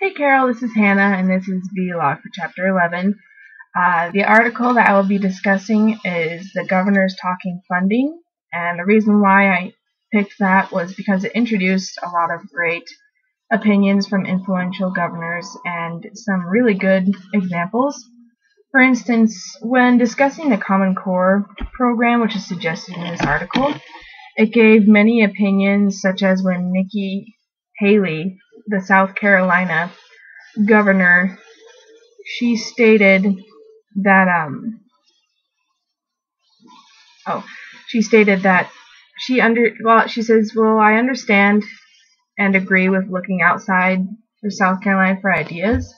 Hey Carol, this is Hannah, and this is vBlog for Chapter 11. The article that I will be discussing is the governor's talking funding, and the reason why I picked that was because it introduced a lot of great opinions from influential governors and some really good examples. For instance, when discussing the Common Core program, which is suggested in this article, it gave many opinions, such as when Nikki Haley, the South Carolina governor, she stated that she says, well, I understand and agree with looking outside of South Carolina for ideas.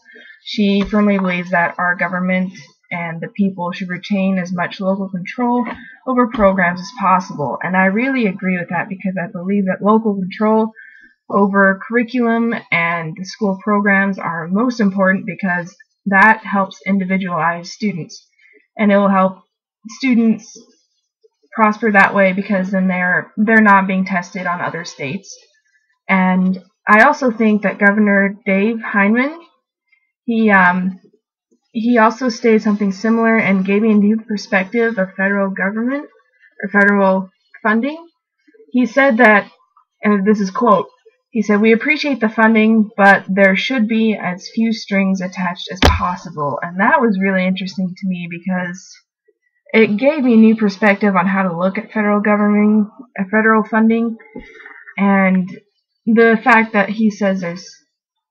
She firmly believes that our government and the people should retain as much local control over programs as possible. And I really agree with that, because I believe that local control over curriculum and the school programs are most important, because that helps individualize students, and it will help students prosper that way, because then they're not being tested on other states. And I also think that Governor Dave Heineman, he also stated something similar and gave me a new perspective of federal government or federal funding. He said that, and this is quote, he said, "We appreciate the funding, but there should be as few strings attached as possible." And that was really interesting to me, because it gave me a new perspective on how to look at federal funding, and the fact that he says there's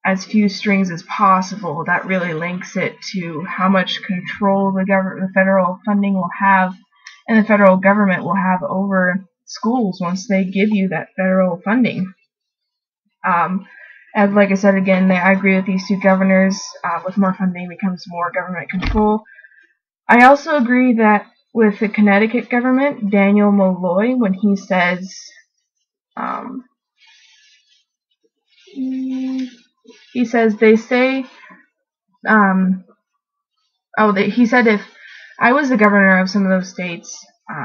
as few strings as possible, that really links it to how much control the federal funding will have, and the federal government will have over schools once they give you that federal funding. And like I said again, I agree with these two governors. With more funding becomes more government control. I also agree that with the Connecticut government, Daniel Molloy, when he says, he said if I was the governor of some of those states,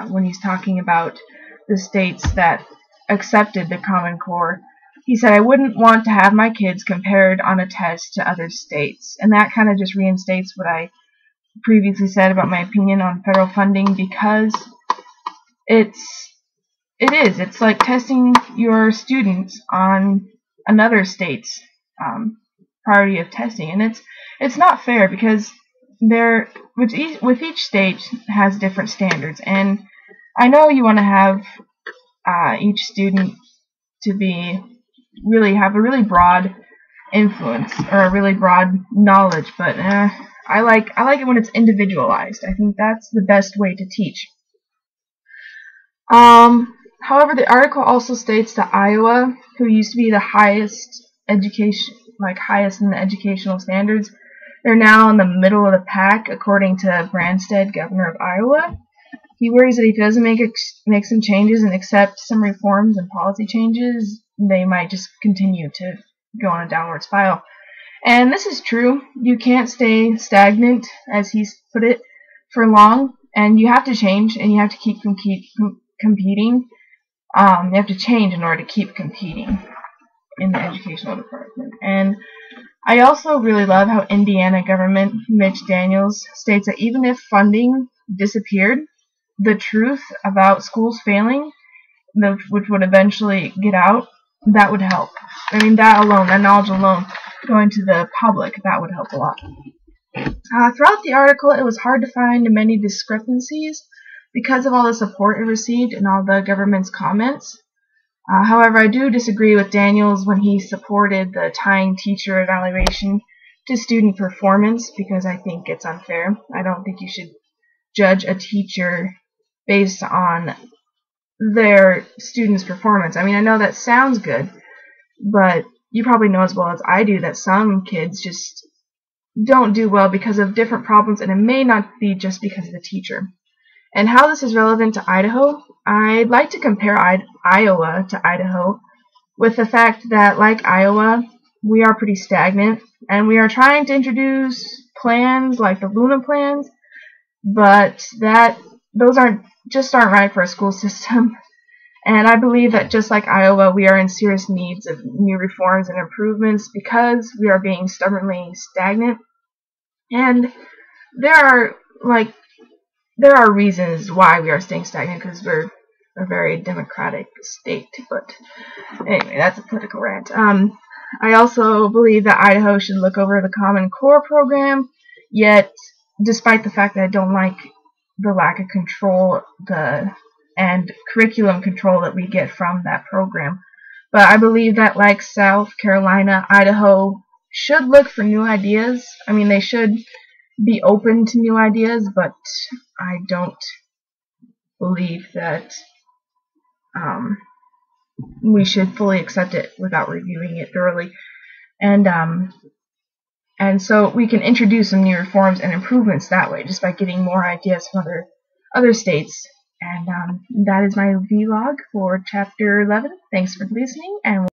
when he's talking about the states that accepted the Common Core, he said, I wouldn't want to have my kids compared on a test to other states. And that kind of just reinstates what I previously said about my opinion on federal funding, because it's like testing your students on another state's priority of testing, and it's not fair, because with each state has different standards, and I know you want to have each student to have a really broad influence or a really broad knowledge, but I like it when it's individualized. I think that's the best way to teach. However, the article also states that Iowa, who used to be the highest in the educational standards, they're now in the middle of the pack, according to Branstad, governor of Iowa. He worries that if he doesn't make some changes and accept some reforms and policy changes, they might just continue to go on a downward spiral. And this is true. You can't stay stagnant, as he's put it, for long, and you have to change, and you have to keep competing. You have to change in order to keep competing in the educational department. And I also really love how Indiana government Mitch Daniels states that even if funding disappeared, the truth about schools failing, which would eventually get out, that would help. I mean, that knowledge alone, going to the public, that would help a lot. Throughout the article, it was hard to find many discrepancies because of all the support it received and all the government's comments. However, I do disagree with Daniels when he supported the tying teacher evaluation to student performance, because I think it's unfair. I don't think you should judge a teacher based on their students' performance. I mean, I know that sounds good, but you probably know as well as I do that some kids just don't do well because of different problems, and it may not be just because of the teacher. And how this is relevant to Idaho, I'd like to compare Iowa to Idaho with the fact that, like Iowa, we are pretty stagnant, and we are trying to introduce plans like the Luna plans, but those aren't right for a school system. And I believe that just like Iowa, we are in serious needs of new reforms and improvements because we are being stubbornly stagnant. And there are reasons why we are staying stagnant, because we're a very democratic state. But anyway, that's a political rant. I also believe that Idaho should look over the Common Core program, yet despite the fact that I don't like the lack of control and curriculum control that we get from that program. But I believe that, like South Carolina, Idaho should look for new ideas. I mean, they should be open to new ideas, but I don't believe that we should fully accept it without reviewing it thoroughly. And so we can introduce some new reforms and improvements that way, just by getting more ideas from other states. And that is my vlog for chapter 11. Thanks for listening, and